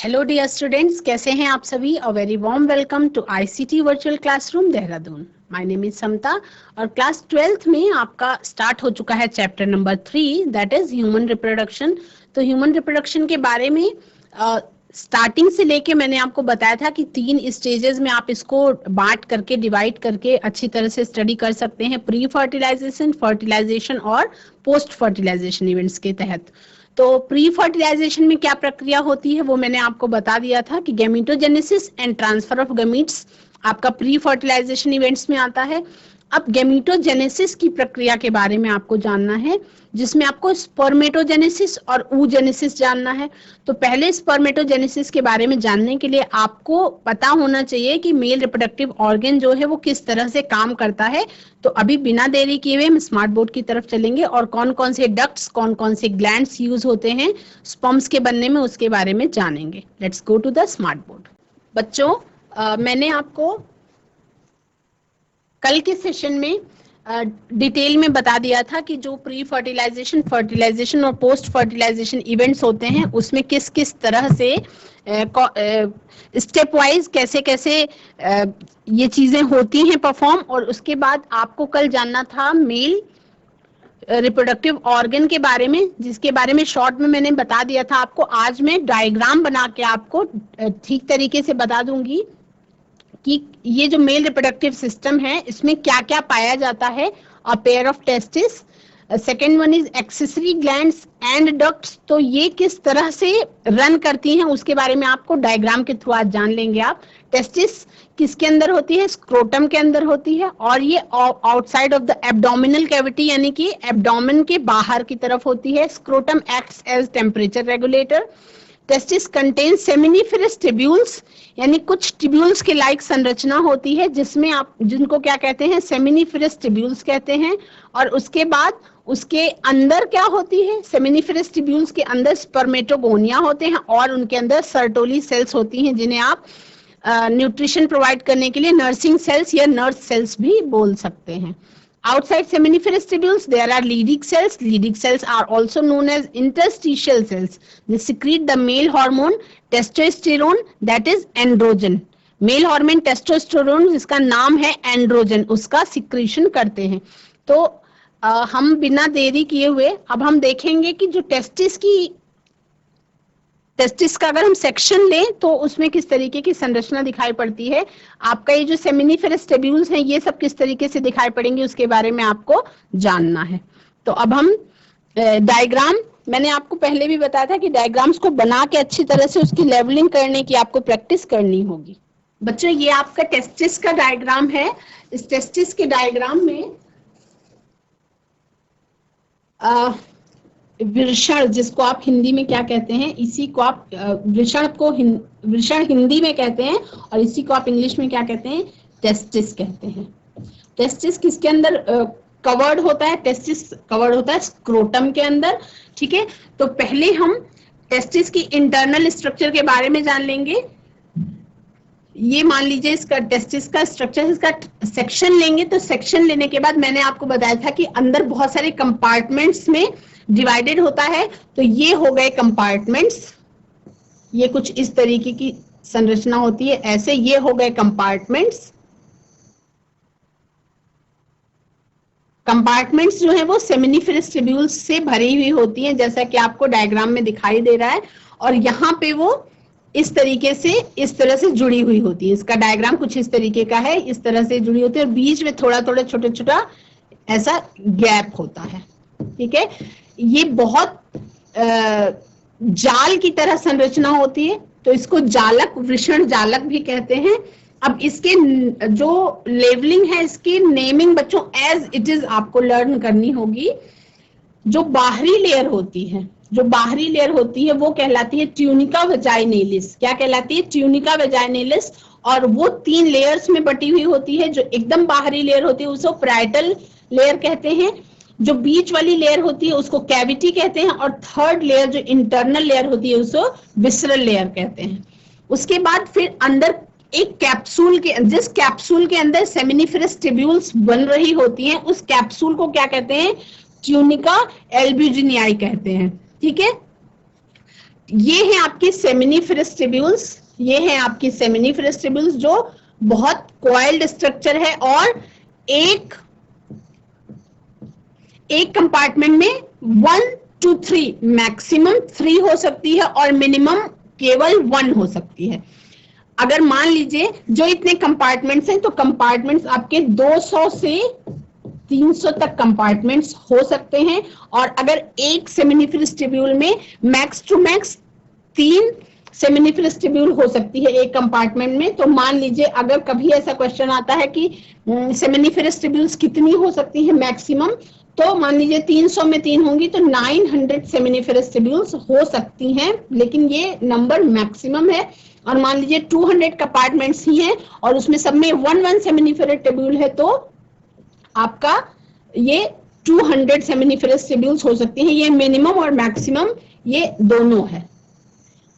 Hello dear students, कैसे हैं आप सभी। A very warm welcome to ICT virtual classroom Dehradun. My name is Samta और क्लास 12th में आपका स्टार्ट हो चुका है chapter number 3, that is human reproduction. तो ह्यूमन रिप्रोडक्शन के बारे में स्टार्टिंग से लेके मैंने आपको बताया था कि 3 स्टेजेस में आप इसको बांट करके डिवाइड करके अच्छी तरह से स्टडी कर सकते हैं, प्री फर्टिलाइजेशन, फर्टिलाइजेशन और पोस्ट फर्टिलाइजेशन इवेंट्स के तहत। तो प्री फर्टिलाइजेशन में क्या प्रक्रिया होती है वो मैंने आपको बता दिया था कि गैमीटोजेनेसिस एंड ट्रांसफर ऑफ गैमीट्स आपका प्री फर्टिलाइजेशन इवेंट्स में आता है। अब गैमीटोजेनेसिस की प्रक्रिया के बारे में आपको जानना है, जिसमें आपको स्पर्मेटोजेनेसिस और ooजेनेसिस जानना है। तो पहले स्पर्मेटोजेनेसिस के बारे में जानने के लिए आपको पता होना चाहिए कि मेल रिप्रोडक्टिव ऑर्गन जो है वो किस तरह से काम करता है। तो अभी बिना देरी किए हुए हम स्मार्ट बोर्ड की तरफ चलेंगे और कौन कौन से डक्ट्स, कौन कौन से ग्लैंड्स यूज होते हैं स्पर्म्स के बनने में, उसके बारे में जानेंगे। Let's go to the smart board. बच्चों, मैंने आपको कल के सेशन में डिटेल में बता दिया था कि जो प्री फर्टिलाइजेशन, फर्टिलाइजेशन और पोस्ट फर्टिलाइजेशन इवेंट्स होते हैं उसमें किस किस तरह से स्टेप वाइज कैसे कैसे ये चीजें होती हैं परफॉर्म। और उसके बाद आपको कल जानना था मेल रिप्रोडक्टिव ऑर्गन के बारे में, जिसके बारे में शॉर्ट में मैंने बता दिया था आपको। आज मैं डायग्राम बना के आपको ठीक तरीके से बता दूंगी कि ये जो मेल रिप्रोडक्टिव सिस्टम है इसमें क्या क्या पाया जाता है। A pair of testis, second one is accessory glands and ducts. तो ये किस तरह से रन करती हैं उसके बारे में आपको डायग्राम के थ्रू आज जान लेंगे आप। टेस्टिस किसके अंदर होती है? स्क्रोटम के अंदर होती है और ये outside of the abdominal cavity यानी कि एब्डोमेन के बाहर की तरफ होती है। Scrotum acts as temperature regulator. Testis contain seminiferous tubules, यानी कुछ टिब्यूल्स के लाइक संरचना होती है जिसमें आप जिनको क्या कहते हैं? सेमिनिफेरस टिब्यूल्स कहते हैं। और उसके बाद उसके अंदर क्या होती है? सेमिनिफेरस टिब्यूल्स के अंदर स्पर्मेटोगोनिया होते हैं और उनके अंदर सर्टोली सेल्स होती हैं जिन्हें आप न्यूट्रिशन प्रोवाइड करने के लिए नर्सिंग सेल्स या नर्स सेल्स भी बोल सकते हैं। Outside seminiferous tubules, there are Leydig cells. Leydig cells are also known as interstitial cells. They secrete the male hormone testosterone, that is androgen. Male hormone testosterone जिसका नाम है androgen, उसका secretion करते हैं। तो हम बिना देरी किए हुए अब हम देखेंगे कि जो टेस्टिस का अगर हम सेक्शन लें तो उसमें किस तरीके की संरचना दिखाई पड़ती है। आपका ये जो सेमिनिफेरस टिब्यूल्स हैं ये सब किस तरीके से दिखाई पड़ेंगे उसके बारे में आपको जानना है। तो अब हम डायग्राम, मैंने आपको पहले भी बताया था कि डायग्राम्स को बना के अच्छी तरह से उसकी लेवलिंग करने की आपको प्रैक्टिस करनी होगी। बच्चों, ये आपका टेस्टिस का डायग्राम है। इस टेस्टिस के डायग्राम में वृषण, जिसको आप हिंदी में क्या कहते हैं, इसी को आप वृषण हिंदी में कहते हैं और इसी को आप इंग्लिश में क्या कहते हैं? टेस्टिस कहते हैं। टेस्टिस किसके अंदर कवर्ड होता है? टेस्टिस कवर्ड होता है स्क्रोटम के अंदर। ठीक है, तो पहले हम टेस्टिस की इंटरनल स्ट्रक्चर के बारे में जान लेंगे। ये मान लीजिए इसका टेस्टिस का स्ट्रक्चर, इसका सेक्शन लेंगे। तो सेक्शन लेने के बाद मैंने आपको बताया था कि अंदर बहुत सारे कंपार्टमेंट्स में डिवाइडेड होता है। तो ये हो गए कंपार्टमेंट्स, ये कुछ इस तरीके की संरचना होती है, ऐसे ये हो गए कंपार्टमेंट्स। कंपार्टमेंट्स जो है वो सेमिनिफेरस टिब्यूल्स से भरी हुई होती हैं, जैसा कि आपको डायग्राम में दिखाई दे रहा है। और यहाँ पे वो इस तरीके से, इस तरह से जुड़ी हुई होती है। इसका डायग्राम कुछ इस तरीके का है, इस तरह से जुड़ी होती है और बीच में थोड़ा थोड़ा छोटा छोटा ऐसा गैप होता है। ठीक है, ये बहुत जाल की तरह संरचना होती है, तो इसको जालक, वृषण जालक भी कहते हैं। अब इसके जो लेवलिंग है, इसकी नेमिंग बच्चों एज इट इज आपको लर्न करनी होगी। जो बाहरी लेयर होती है, जो बाहरी लेयर होती है वो कहलाती है ट्यूनिका वेजाइनेलिस। क्या कहलाती है? Tunica vaginalis. और वो 3 लेयर्स में बटी हुई होती है। जो एकदम बाहरी लेयर होती है उसको पैराइटल लेयर कहते हैं, जो बीच वाली लेयर होती है उसको कैविटी कहते हैं, और थर्ड लेयर जो इंटरनल लेयर होती है उसको विसरल लेयर कहते हैं। उसके बाद फिर अंदर एक कैप्सूल के, जिस कैप्सूल के अंदर सेमिनिफेरस टिब्यूल्स बन रही होती हैं उस कैप्सूल को क्या कहते हैं? ट्यूनिका एल्ब्यूजिनियाई कहते हैं। ठीक है, ये हैं आपके सेमिनिफेरस ट्यूब्यूल्स, ये हैं आपकी सेमिनिफेरस ट्यूब्यूल्स जो बहुत कॉइल्ड स्ट्रक्चर है और एक कंपार्टमेंट में 1 to 3 मैक्सिमम 3 हो सकती है और मिनिमम केवल 1 हो सकती है। अगर मान लीजिए जो इतने कंपार्टमेंट्स हैं तो कंपार्टमेंट्स आपके 200 से 300 तक कंपार्टमेंट्स हो सकते हैं और अगर एक सेमिनिफेरस ट्यूब्यूल में max to max 3 seminiferous tubule हो सकती है एक कंपार्टमेंट में। तो मान लीजिए अगर कभी ऐसा क्वेश्चन आता है कि सेमिनिफेरस ट्यूब्यूल्स कितनी हो सकती है मैक्सिमम, तो मान लीजिए 300 में 3 होंगी तो 900 सेमिनिफेरस ट्यूब्यूल्स हो सकती हैं, लेकिन ये नंबर मैक्सिमम है। और मान लीजिए 200 कंपार्टमेंट्स ही हैं और उसमें सब में 1 सेमिनिफेरस ट्यूब्यूल है, तो आपका ये 200 सेमिनिफेरस ट्यूब्यूल्स हो सकती हैं। ये मिनिमम और मैक्सिमम ये दोनों है,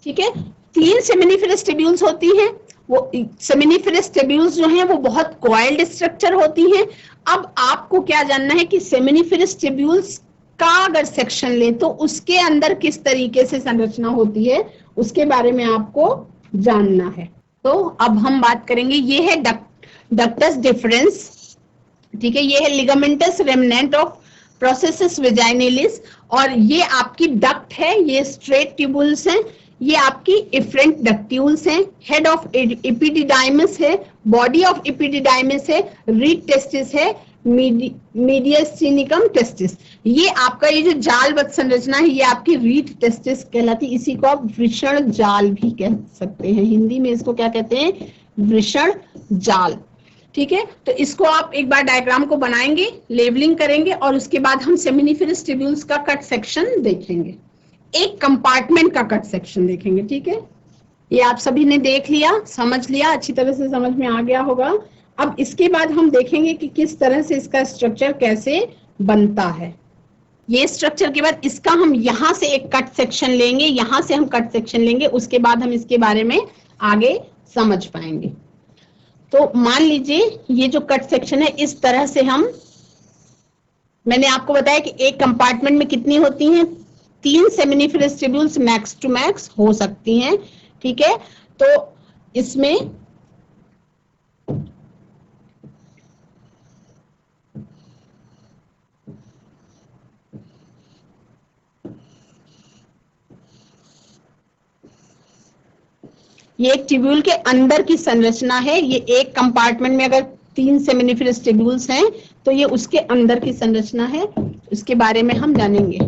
ठीक है। 3 सेमिनिफेरस ट्यूब्यूल्स होती हैं, वो सेमिनिफेरस ट्यूब्यूल्स जो हैं वो बहुत कॉइल्ड स्ट्रक्चर होती हैं। अब आपको क्या जानना है कि सेमिनिफेरस ट्यूब्यूल्स का अगर सेक्शन ले तो उसके अंदर किस तरीके से संरचना होती है, उसके बारे में आपको जानना है। तो अब हम बात करेंगे, ये है डक्टस डिफरेंस, ठीक है। ये है ligamentous remnant of processes vaginalis और ये आपकी डक्ट है, ये स्ट्रेट ट्यूबुल्स हैं, ये आपकी इफरेंट डक्ट्यूल्स हैं, हेड ऑफ एपिडिडाइमस है, बॉडी ऑफ एपिडिडाइमस है, रीड टेस्टिस है, मीडियस्टिनिकम टेस्टिस। ये आपका ये जो जालबद्ध संरचना है ये आपकी रीड टेस्टिस कहलाती है। इसी को आप वृषण जाल भी कह सकते हैं, हिंदी में इसको क्या कहते हैं, वृषण जाल, ठीक है। तो इसको आप एक बार डायग्राम को बनाएंगे, लेबलिंग करेंगे और उसके बाद हम सेमिनिफेरस ट्यूब्यूल्स का कट सेक्शन देखेंगे, एक कंपार्टमेंट का कट सेक्शन देखेंगे, ठीक है। ये आप सभी ने देख लिया, समझ लिया, अच्छी तरह से समझ में आ गया होगा। अब इसके बाद हम देखेंगे कि किस तरह से इसका स्ट्रक्चर कैसे बनता है। ये स्ट्रक्चर के बाद इसका हम यहां से एक कट सेक्शन लेंगे, यहां से हम कट सेक्शन लेंगे, उसके बाद हम इसके बारे में आगे समझ पाएंगे। तो मान लीजिए ये जो कट सेक्शन है इस तरह से मैंने आपको बताया कि एक कंपार्टमेंट में कितनी होती हैं, 3 seminiferous tubules max to max हो सकती हैं, ठीक है। तो इसमें ये एक ट्यूब्यूल के अंदर की संरचना है। ये एक कंपार्टमेंट में अगर 3 सेमिनिफेरस ट्यूब्यूल्स हैं तो ये उसके अंदर की संरचना है, उसके बारे में हम जानेंगे।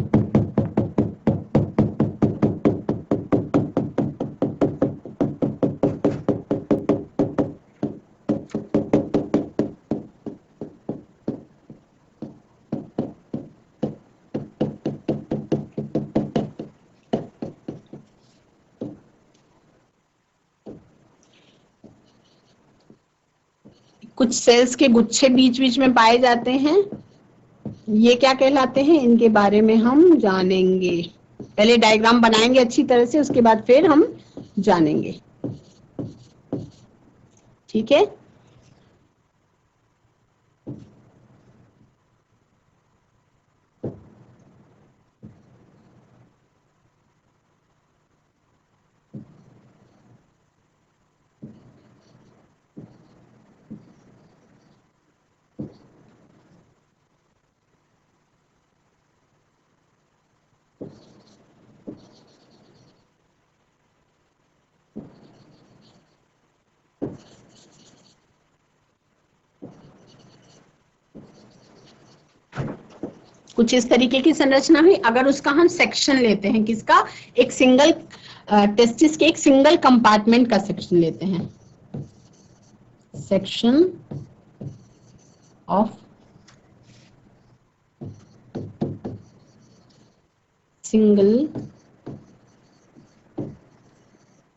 कुछ सेल्स के गुच्छे बीच बीच में पाए जाते हैं, ये क्या कहलाते हैं, इनके बारे में हम जानेंगे। पहले डायग्राम बनाएंगे अच्छी तरह से, उसके बाद फिर हम जानेंगे, ठीक है। कुछ इस तरीके की संरचना है। अगर उसका हम सेक्शन लेते हैं, किसका, एक सिंगल टेस्टिस के एक सिंगल कंपार्टमेंट का सेक्शन लेते हैं, section of single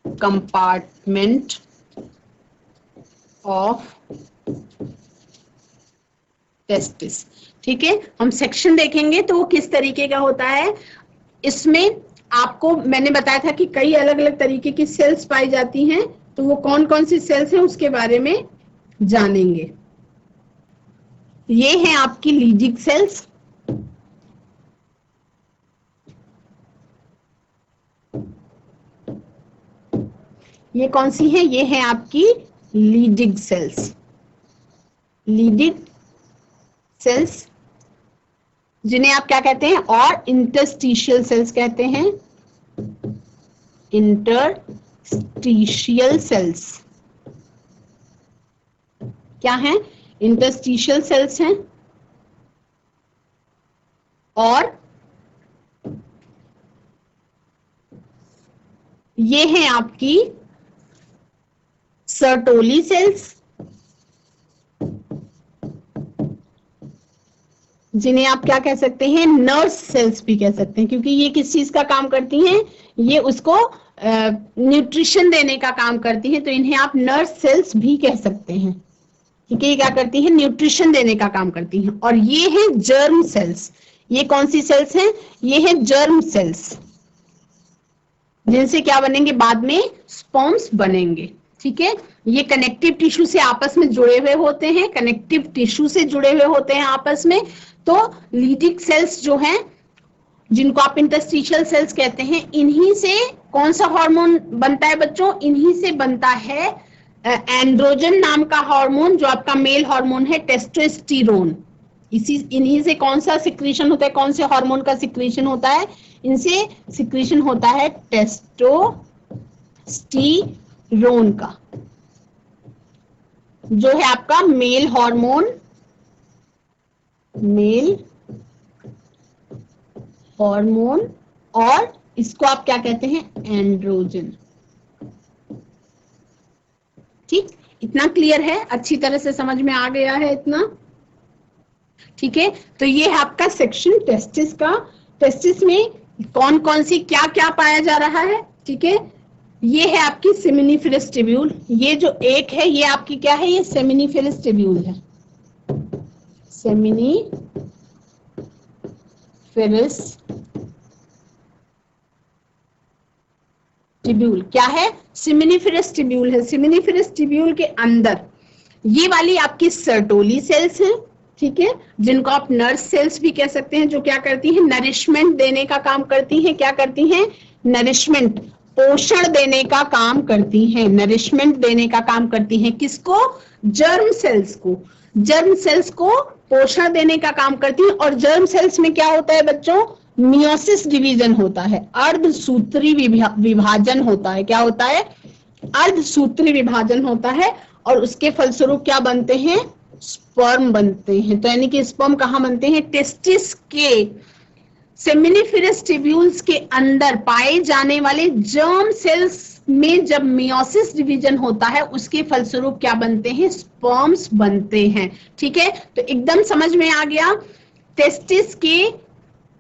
compartment of testis, ठीक है। हम सेक्शन देखेंगे तो वो किस तरीके का होता है। इसमें आपको मैंने बताया था कि कई अलग अलग तरीके की सेल्स पाई जाती हैं, तो वो कौन कौन सी सेल्स हैं उसके बारे में जानेंगे। ये हैं आपकी लीजिक सेल्स, ये कौन सी है? ये है आपकी लीडिंग सेल्स, लीडिंग सेल्स जिन्हें आप क्या कहते हैं? और इंटरस्टिशियल सेल्स कहते हैं, इंटरस्टिशियल सेल्स क्या है? इंटरस्टिशियल सेल्स हैं। और ये है आपकी सर्टोली सेल्स, जिन्हें आप क्या कह सकते हैं? नर्स सेल्स भी कह सकते हैं, क्योंकि ये किस चीज का काम करती हैं? ये उसको न्यूट्रिशन देने का काम करती हैं, तो इन्हें आप नर्स सेल्स भी कह सकते हैं। ठीक है, ये क्या करती हैं? न्यूट्रिशन देने का काम करती हैं। और ये है जर्म सेल्स। ये कौन सी सेल्स हैं? ये है जर्म सेल्स, जिनसे क्या बनेंगे? बाद में स्पर्म्स बनेंगे। ठीक है, ये कनेक्टिव टिश्यू से आपस में जुड़े हुए होते हैं, कनेक्टिव टिश्यू से जुड़े हुए होते हैं आपस में। तो लीडिंग सेल्स जो हैं, जिनको आप इंटरस्टिशियल सेल्स कहते हैं, इन्हीं से कौन सा हार्मोन बनता है बच्चों? इन्हीं से बनता है एंड्रोजन नाम का हार्मोन, जो आपका मेल हार्मोन है, टेस्टोस्टेरोन। इन्हीं से कौन सा सिक्रीशन होता है? कौन से हार्मोन का सिक्रीशन होता है? इनसे सिक्रीशन होता है टेस्टोस्टेरोन का, जो है आपका मेल हार्मोन, मेल हार्मोन। और इसको आप क्या कहते हैं? एंड्रोजन। ठीक, इतना क्लियर है? अच्छी तरह से समझ में आ गया है इतना? ठीक है, तो ये है आपका सेक्शन टेस्टिस का। टेस्टिस में कौन कौन सी क्या क्या पाया जा रहा है? ठीक है, ये है आपकी सेमिनिफेरस ट्यूब्यूल। ये जो एक है, ये आपकी क्या है? ये सेमिनिफेरस ट्यूब्यूल है। सेमिनिफेरस ट्यूब्यूल क्या है? सेमिनिफेरस ट्यूब्यूल है। सेमिनिफेरस ट्यूब्यूल के अंदर ये वाली आपकी सर्टोली सेल्स हैं। ठीक है, जिनको आप नर्स सेल्स भी कह सकते हैं, जो क्या करती हैं? नरिशमेंट देने का काम करती हैं। क्या करती हैं? नरिशमेंट, पोषण देने का काम करती हैं। नरिशमेंट देने का काम करती हैं। किसको? जर्म सेल्स को। जर्म सेल्स को पोषण देने का काम करती हैं। और जर्म सेल्स में क्या होता है बच्चों? मियोसिस डिवीजन होता है, अर्धसूत्री विभाजन होता है। क्या होता है? अर्धसूत्री विभाजन होता है। और उसके फलस्वरूप क्या बनते हैं? स्पर्म बनते हैं। तो यानी कि स्पर्म कहाँ बनते हैं? टेस्टिस के सेमिनिफेरस ट्यूब्यूल्स के अंदर पाए जाने वाले जर्म सेल्स में जब मियोसिस डिवीजन होता है, उसके फलस्वरूप क्या बनते हैं? स्पर्म्स बनते हैं। ठीक है, तो एकदम समझ में आ गया? टेस्टिस के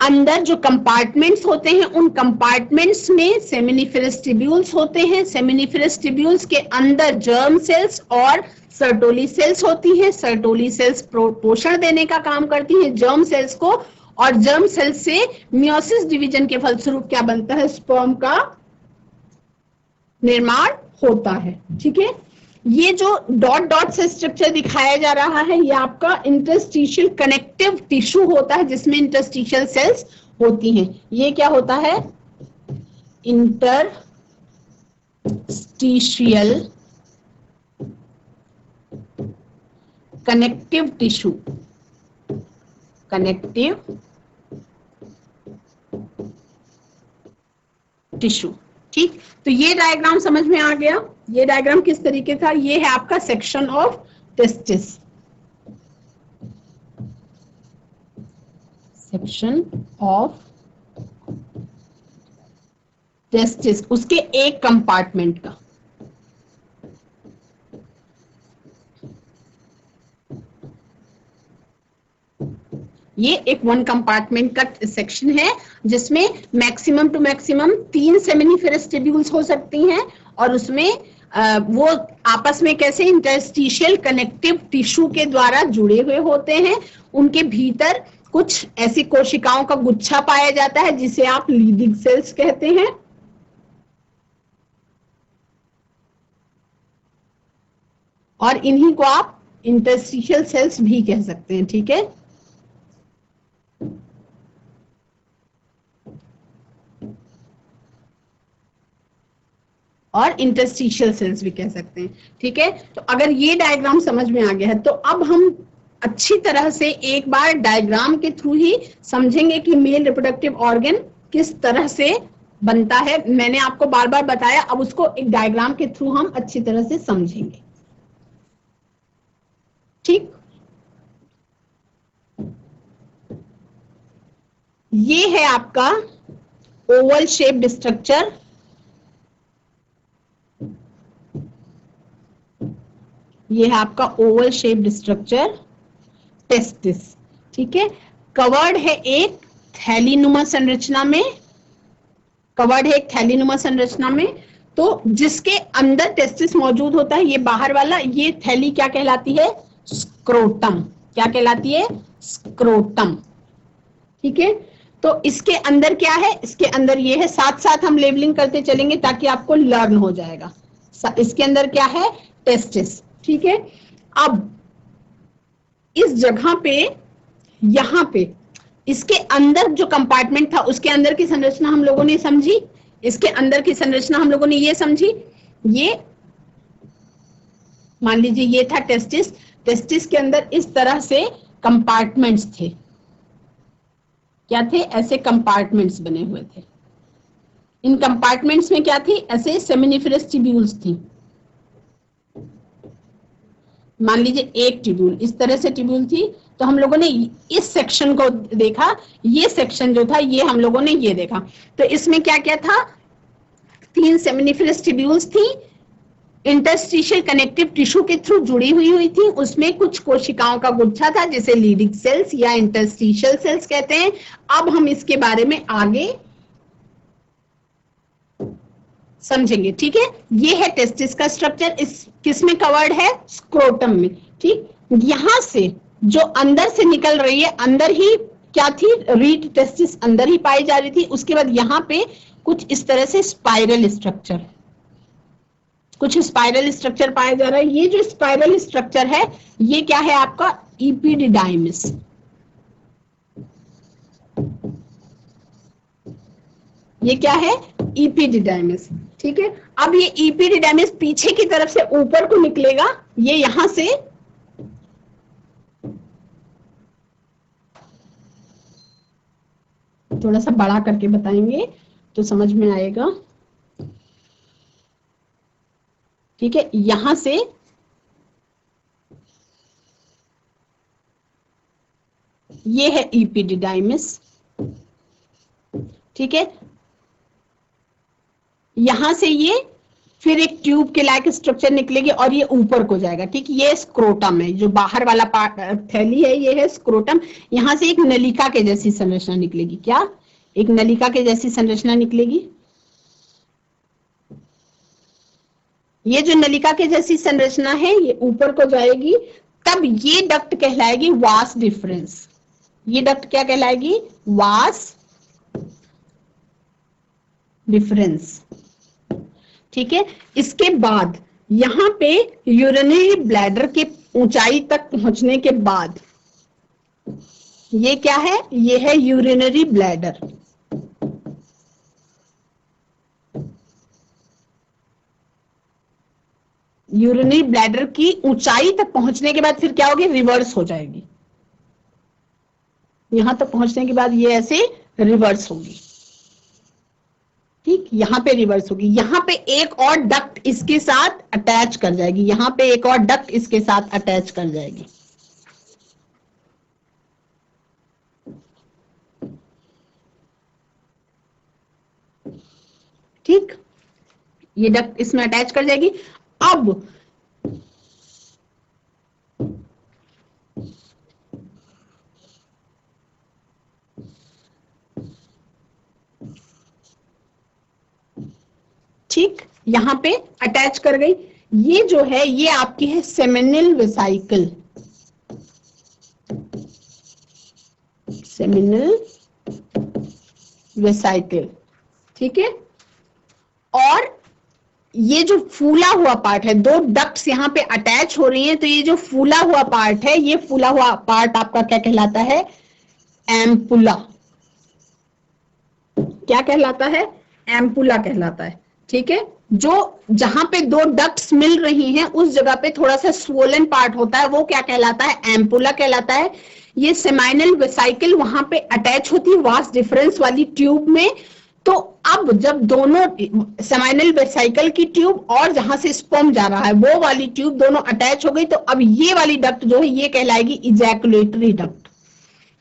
अंदर जो कंपार्टमेंट्स होते हैं, उन कंपार्टमेंट्स में सेमिनिफेरस ट्यूब्यूल्स होते हैं। सेमिनिफेरस ट्यूब्यूल्स के अंदर जर्म सेल्स और सर्टोली सेल्स होती हैं। सर्टोली सेल्स पोषण देने का काम करती हैं जर्म सेल्स को। और जर्म सेल्स से मियोसिस डिवीजन के फलस्वरूप क्या बनता है? स्पर्म का निर्माण होता है। ठीक है, ये जो डॉट डॉट से स्ट्रक्चर दिखाया जा रहा है, ये आपका इंटरस्टिशियल कनेक्टिव टिश्यू होता है, जिसमें इंटरस्टिशियल सेल्स होती हैं। ये क्या होता है? Interstitial connective tissue, connective tissue. ठीक, तो ये डायग्राम समझ में आ गया? ये डायग्राम किस तरीके का? ये है आपका section of testis, section of testis, उसके एक कंपार्टमेंट का। ये एक वन कंपार्टमेंट का सेक्शन है, जिसमें maximum to maximum 3 seminiferous tubules हो सकती हैं। और उसमें वो आपस में कैसे? इंटरस्टिशियल कनेक्टिव टिश्यू के द्वारा जुड़े हुए होते हैं। उनके भीतर कुछ ऐसी कोशिकाओं का गुच्छा पाया जाता है, जिसे आप लीडिंग सेल्स कहते हैं। और इन्हीं को आप इंटरस्टिशियल सेल्स भी कह सकते हैं। ठीक है, और इंटरस्टिशियल सेल्स भी कह सकते हैं। ठीक है, तो अगर ये डायग्राम समझ में आ गया है तो अब हम अच्छी तरह से एक बार डायग्राम के थ्रू ही समझेंगे कि मेल रिप्रोडक्टिव ऑर्गन किस तरह से बनता है। मैंने आपको बार बार बताया, अब उसको एक डायग्राम के थ्रू हम अच्छी तरह से समझेंगे। ठीक, ये है आपका ओवल शेप्ड स्ट्रक्चर। ये है आपका ओवल शेप्ड स्ट्रक्चर, टेस्टिस। ठीक है, कवर्ड है एक थैलीनुमा संरचना में, कवर्ड है एक थैलीनुमा संरचना में। तो जिसके अंदर टेस्टिस मौजूद होता है, ये बाहर वाला, ये थैली क्या कहलाती है? स्क्रोटम। क्या कहलाती है? स्क्रोटम। ठीक है, तो इसके अंदर क्या है? इसके अंदर ये है, साथ साथ हम लेबलिंग करते चलेंगे ताकि आपको लर्न हो जाएगा। इसके अंदर क्या है? टेस्टिस। ठीक है, अब इस जगह पे, यहां पे, इसके अंदर जो कंपार्टमेंट था उसके अंदर की संरचना हम लोगों ने समझी। इसके अंदर की संरचना हम लोगों ने ये समझी, ये मान लीजिए ये था टेस्टिस। टेस्टिस के अंदर इस तरह से कंपार्टमेंट्स थे। क्या थे? ऐसे कंपार्टमेंट्स बने हुए थे। इन कंपार्टमेंट्स में क्या थी? ऐसे सेमिनिफरस ट्यूब्यूल्स थी। मान लीजिए एक ट्यूब्यूल, इस तरह से ट्यूब्यूल थी, तो हम लोगों ने इस सेक्शन को देखा, ये सेक्शन जो था ये हम लोगों ने ये देखा। तो इसमें क्या क्या था? 3 सेमिनिफरस ट्यूब्यूल्स थी, इंटरस्टिशियल कनेक्टिव टिश्यू के थ्रू जुड़ी हुई थी। उसमें कुछ कोशिकाओं का गुच्छा था जिसे लीडिंग सेल्स या इंटरस्टिशियल सेल्स कहते हैं। अब हम इसके बारे में आगे समझेंगे। ठीक है, ये है टेस्टिस का स्ट्रक्चर। इस किसमें कवर्ड है? स्क्रोटम में। ठीक, यहां से जो अंदर से निकल रही है, अंदर ही क्या थी? रीड टेस्टिस अंदर ही पाई जा रही थी। उसके बाद यहाँ पे कुछ इस तरह से स्पाइरल स्ट्रक्चर, कुछ स्पाइरल स्ट्रक्चर पाया जा रहा है। ये जो स्पाइरल स्ट्रक्चर है ये क्या है आपका? इपिडिडाइमिस। ये क्या है? इपिडिडाइमिस। ठीक है, अब ये इपिडिडाइमिस पीछे की तरफ से ऊपर को निकलेगा। ये यहां से थोड़ा सा बड़ा करके बताएंगे तो समझ में आएगा। ठीक है, यहां से ये है इपिडिडाइमिस। ठीक है, यहां से ये फिर एक ट्यूब के लायक स्ट्रक्चर निकलेगी और ये ऊपर को जाएगा। ठीक, ये स्क्रोटम है, जो बाहर वाला पार्ट थैली है ये है स्क्रोटम। यहां से एक नलिका के जैसी संरचना निकलेगी। क्या? एक नलिका के जैसी संरचना निकलेगी। ये जो नलिका के जैसी संरचना है ये ऊपर को जाएगी, तब ये डक्ट कहलाएगी वास डिफरेंस। ये डक्ट क्या कहलाएगी? Vas deferens. ठीक है, इसके बाद यहां पे यूरिनरी ब्लैडर के ऊंचाई तक पहुंचने के बाद ये क्या है? ये है यूरिनरी ब्लैडर। यूरिनरी ब्लैडर की ऊंचाई तक पहुंचने के बाद फिर क्या होगी? रिवर्स हो जाएगी। यहां तक पहुंचने के बाद ये ऐसे रिवर्स होगी। ठीक, यहां पे रिवर्स होगी। यहां पे एक और डक्ट इसके साथ अटैच कर जाएगी। यहां पे एक और डक्ट इसके साथ अटैच कर जाएगी। ठीक, ये डक्ट इसमें अटैच कर जाएगी। अब ठीक, यहां पे अटैच कर गई। ये जो है ये आपकी है सेमिनल वेसाइकल। Seminal vesicle. ठीक है, और ये जो फूला हुआ पार्ट है, 2 डक्ट्स यहां पे अटैच हो रही हैं, तो ये जो फूला हुआ पार्ट है, ये फूला हुआ पार्ट आपका क्या कहलाता है? एम्पुला। क्या कहलाता है? एम्पुला कहलाता है। ठीक है, जो जहां पे दो डक्ट्स मिल रही हैं उस जगह पे थोड़ा सा स्वोलन पार्ट होता है, वो क्या कहलाता है, एम्पुला कहलाता है। ये सेमाइनल वेसिकल वहां पे अटैच होती है वास डिफरेंस वाली ट्यूब में। तो अब जब दोनों सेमाइनल वेसिकल की ट्यूब और जहां से स्पर्म जा रहा है वो वाली ट्यूब दोनों अटैच हो गई, तो अब ये वाली डक्ट जो है ये कहलाएगी इजैकुलेटरी डक्ट।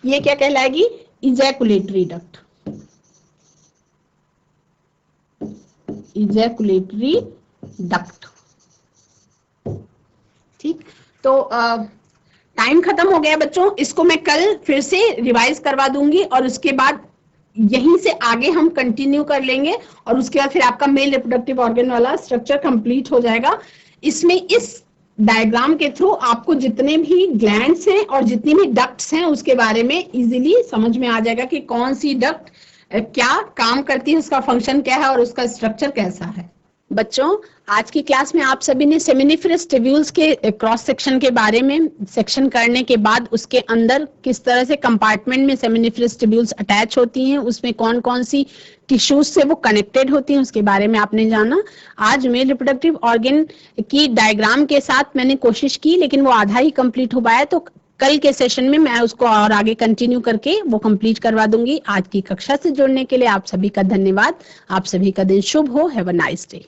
ये क्या कहलाएगी, इजैकुलेटरी डक्ट, इजैकुलेटरी डक्ट। ठीक, तो टाइम खत्म हो गया बच्चों, इसको मैं कल फिर से रिवाइज करवा दूंगी और उसके बाद यहीं से आगे हम कंटिन्यू कर लेंगे और उसके बाद फिर आपका मेल रिप्रोडक्टिव ऑर्गन वाला स्ट्रक्चर कंप्लीट हो जाएगा। इसमें इस डायग्राम के थ्रू आपको जितने भी ग्लैंड्स हैं और जितनी भी डक्ट्स हैं उसके बारे में इजीली समझ में आ जाएगा कि कौन सी डक्ट क्या काम करती है, उसका फंक्शन क्या है और उसका स्ट्रक्चर कैसा है। बच्चों, आज की क्लास में आप सभी ने सेमिनिफरस ट्यूब्यूल्स के क्रॉस सेक्शन के बारे में सेक्शन करने के बाद उसके अंदर किस तरह से कंपार्टमेंट में सेमिनिफरस ट्यूब्यूल्स अटैच होती हैं, उसमें कौन कौन सी टिश्यूज से वो कनेक्टेड होती हैं उसके बारे में आपने जाना। आज मेल रिप्रोडक्टिव ऑर्गन की डायग्राम के साथ मैंने कोशिश की लेकिन वो आधा ही कंप्लीट हो पाया, तो कल के सेशन में मैं उसको और आगे कंटिन्यू करके वो कंप्लीट करवा दूंगी। आज की कक्षा से जुड़ने के लिए आप सभी का धन्यवाद। आप सभी का दिन शुभ हो। Have a nice day.